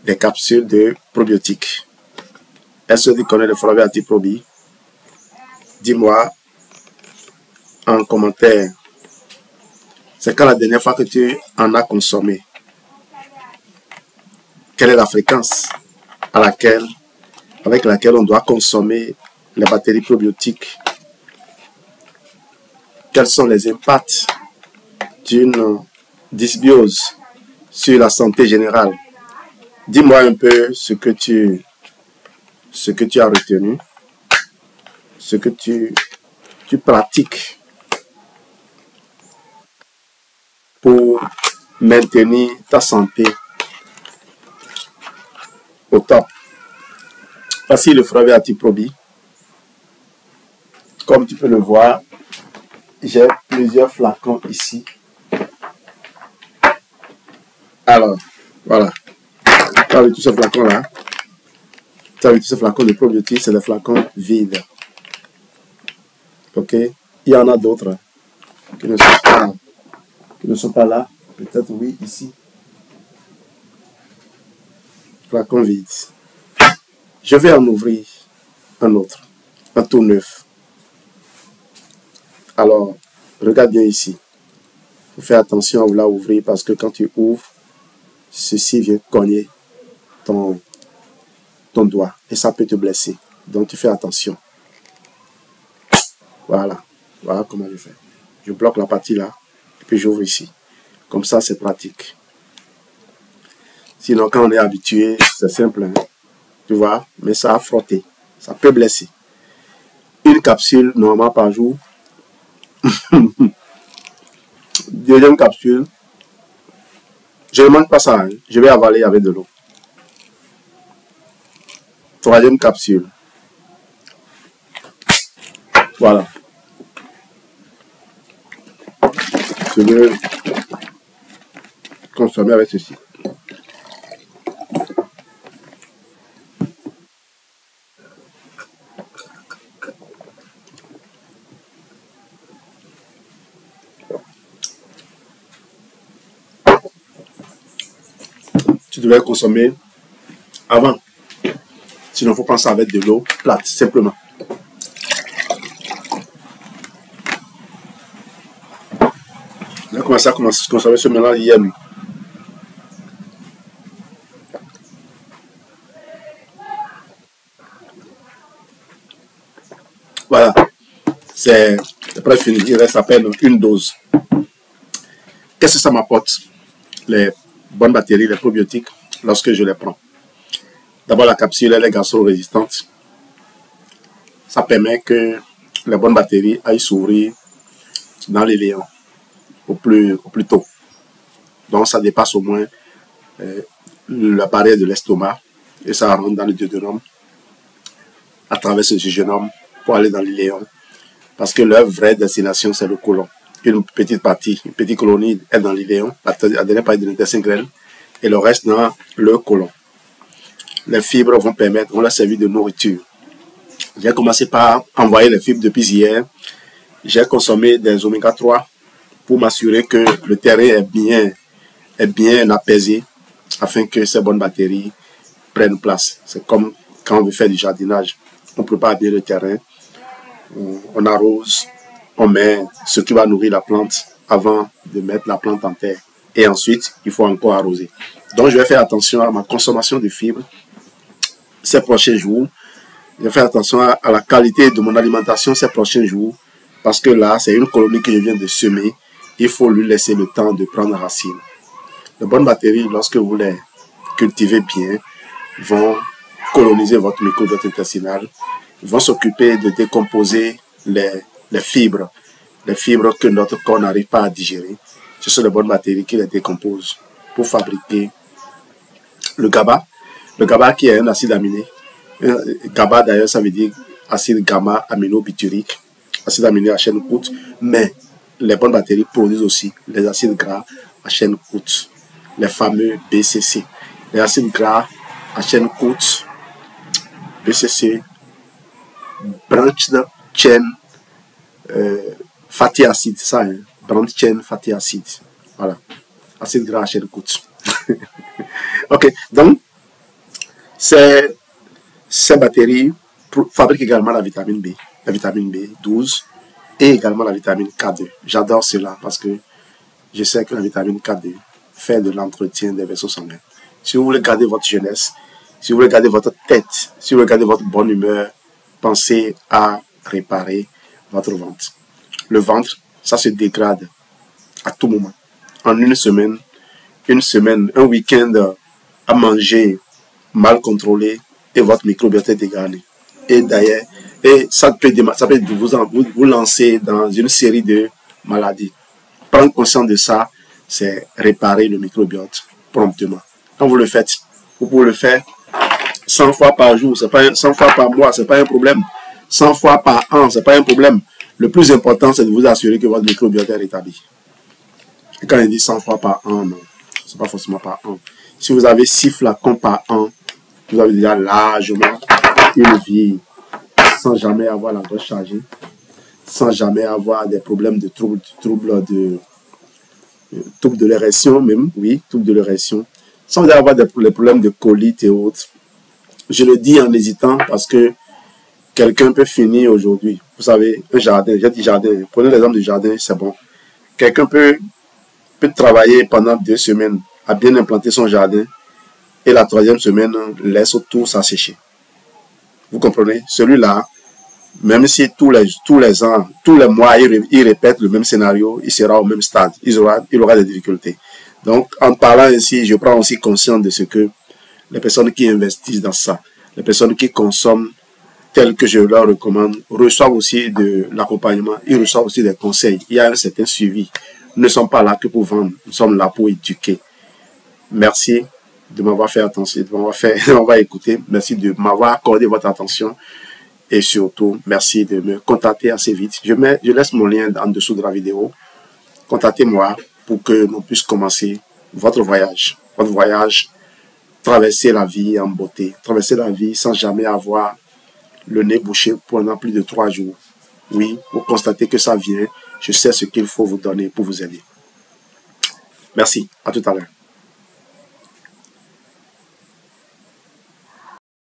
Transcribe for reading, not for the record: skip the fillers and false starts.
des capsules de probiotiques. Est-ce que tu connais le Flavia Antiprobi? Dis-moi en commentaire. C'est quand la dernière fois que tu en as consommé? Quelle est la fréquence avec laquelle on doit consommer les bactéries probiotiques? Quels sont les impacts d'une dysbiose sur la santé générale? Dis-moi un peu ce que tu as retenu, ce que tu pratiques pour maintenir ta santé au top. Voici le Flavia Antiprobi. Comme tu peux le voir, j'ai plusieurs flacons ici. Alors, voilà. Tu as vu tous ces flacons-là? Tu as vu tous ces flacons de probiotiques, c'est des flacons vides. Ok? Il y en a d'autres qui ne sont pas là. Peut-être oui, ici. Flacon vide. Je vais en ouvrir un autre, un tout neuf. Alors, regarde bien ici. Il faut faire attention à vouloir ouvrir parce que quand tu ouvres, ceci vient cogner ton doigt et ça peut te blesser. Donc, tu fais attention. Voilà. Voilà comment je fais. Je bloque la partie là et puis j'ouvre ici. Comme ça, c'est pratique. Sinon, quand on est habitué, c'est simple. Hein? Tu vois, mais ça a frotté. Ça peut blesser. Une capsule, normalement, par jour. Deuxième capsule. Je ne mange pas ça. Hein? Je vais avaler avec de l'eau. Troisième capsule. Voilà. Je vais consommer avec ceci. Tu devrais consommer avant. Sinon, il faut prendre ça avec de l'eau plate, simplement. J'ai commencé à consommer ce mélange hier nuit. Voilà. C'est presque fini. Il reste à peine une dose. Qu'est-ce que ça m'apporte? Les bonnes bactéries, les probiotiques, lorsque je les prends. D'abord, la capsule, elle est gastro-résistante. Ça permet que les bonnes bactéries aillent s'ouvrir dans les léons au plus tôt. Donc, ça dépasse au moins la barrière de l'estomac et ça rentre dans le duodénum à travers ce jejunum pour aller dans les léons. Parce que leur vraie destination, c'est le côlon. Une petite partie, une petite colonie est dans les léons, la dernière partie de l'intestin grêle, et le reste dans le côlon. Les fibres vont leur servir de nourriture. J'ai commencé par envoyer les fibres depuis hier. J'ai consommé des oméga 3 pour m'assurer que le terrain est bien apaisé afin que ces bonnes bactéries prennent place. C'est comme quand on veut faire du jardinage. On prépare bien le terrain, on arrose, on met ce qui va nourrir la plante avant de mettre la plante en terre. Et ensuite, il faut encore arroser. Donc, je vais faire attention à ma consommation de fibres ces prochains jours. Je vais faire attention à la qualité de mon alimentation ces prochains jours. Parce que là, c'est une colonie que je viens de semer. Il faut lui laisser le temps de prendre racine. Les bonnes bactéries, lorsque vous les cultivez bien, vont coloniser votre microbiote intestinal. Ils vont s'occuper de décomposer les fibres que notre corps n'arrive pas à digérer. Ce sont les bonnes bactéries qui les décomposent pour fabriquer le GABA. Le GABA qui est un acide aminé. GABA d'ailleurs, ça veut dire acide gamma-aminobutyrique, acide aminé à chaîne courte. Mais les bonnes bactéries produisent aussi les acides gras à chaîne courte, les fameux BCC. Les acides gras à chaîne courte, BCC, branched chain fatty acid, c'est ça, hein? Branched chain fatty acid. Voilà, acide gras à chaîne courte. Ok, donc Ces batteries fabriquent également la vitamine B12 et également la vitamine K2. J'adore cela parce que je sais que la vitamine K2 fait de l'entretien des vaisseaux sanguins. Si vous voulez garder votre jeunesse, si vous voulez garder votre tête, si vous voulez garder votre bonne humeur, pensez à réparer votre ventre. Le ventre, ça se dégrade à tout moment. En une semaine, un week-end à manger mal contrôlé et votre microbiote est dégradé. Et d'ailleurs, ça peut vous lancer dans une série de maladies. Prendre conscience de ça, c'est réparer le microbiote promptement. Quand vous le faites, vous pouvez le faire 100 fois par jour, 100 fois par mois, c'est pas un problème. 100 fois par an, c'est pas un problème. Le plus important, c'est de vous assurer que votre microbiote est rétabli. Et quand on dit 100 fois par an, non, c'est pas forcément par an. Si vous avez 6 flacons par an, vous avez déjà largement une vie sans jamais avoir la grosse chargée, sans jamais avoir des problèmes de troubles de l'érection même, oui, troubles de l'érection, sans avoir des problèmes de colite et autres. Je le dis en hésitant parce que quelqu'un peut finir aujourd'hui. Vous savez, un jardin, j'ai dit jardin, prenez l'exemple du jardin, c'est bon. Quelqu'un peut travailler pendant 2 semaines à bien implanter son jardin et la 3e semaine laisse tout s'assécher. Vous comprenez? Celui-là, même si tous les ans, tous les mois, il répète le même scénario, il sera au même stade, il aura des difficultés. Donc, en parlant ainsi, je prends aussi conscience de ce que les personnes qui investissent dans ça, les personnes qui consomment tel que je leur recommande, reçoivent aussi de l'accompagnement, ils reçoivent aussi des conseils. Il y a un certain suivi. Nous ne sommes pas là que pour vendre, nous sommes là pour éduquer. Merci de m'avoir fait attention, de m'avoir écouté. Merci de m'avoir accordé votre attention. Et surtout, merci de me contacter assez vite. Je laisse mon lien en dessous de la vidéo. Contactez-moi pour que nous puissions commencer votre voyage. Votre voyage, traverser la vie en beauté. Traverser la vie sans jamais avoir le nez bouché pendant plus de 3 jours. Oui, vous constatez que ça vient. Je sais ce qu'il faut vous donner pour vous aider. Merci. À tout à l'heure.